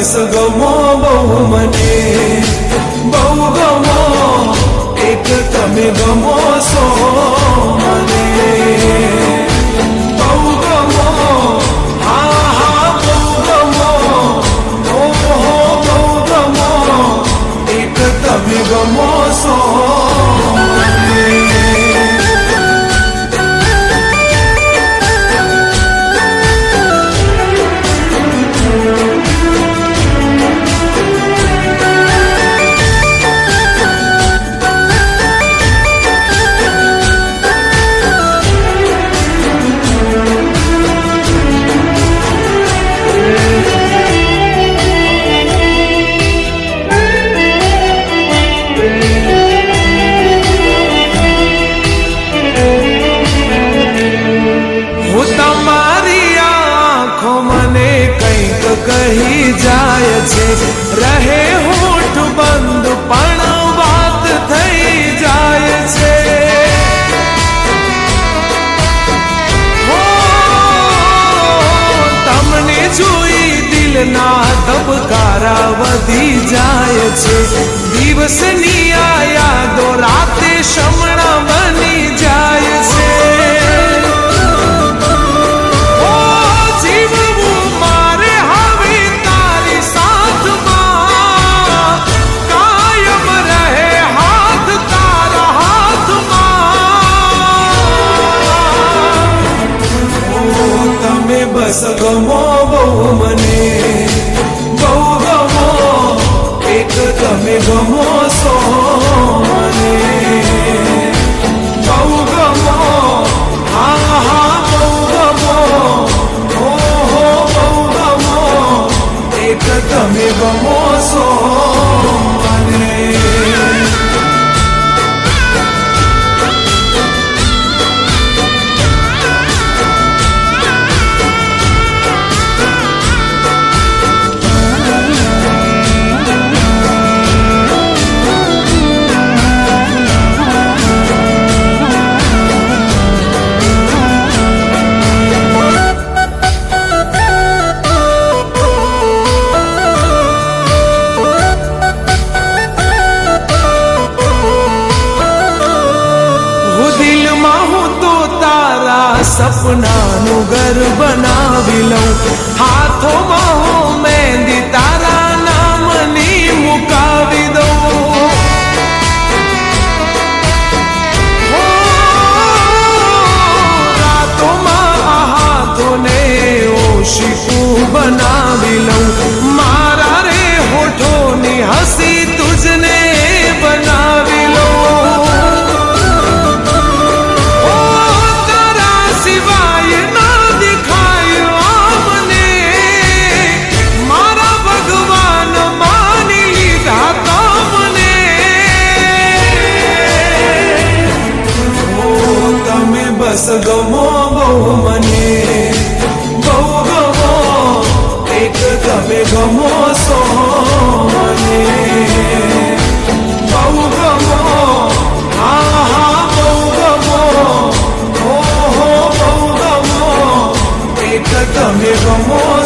बस गमो बहु मने बहु गमो एक तमे गमो सो मने बहु गमो हा हा बहु गमो ओ हो बहु गमो एक तमे गमो सो कही जाय छे रहे होठ बंद पण बात थई जाय छे हो तमने जोई दिल ना धबकारा वधी जाय छे दिवसनी आ यादो राते शमणा बनी जाय छे बस गमो बहु मने बहु गमो एक तमे गमो सो मने बहु गमो हा हा बहु गमो ओ हो बहु गमो एक तमे गमो सो मने सपना नु घर बनावी लऊं हाथों में हो मेहंदी तारा नाम नी मुकावी दऊं हो रातों में हाथों ने ओशिकू बनावी लऊं मारा रे होठों नी हसी तुझने बनावी लऊं बस गमो बहु मने તમે ગમો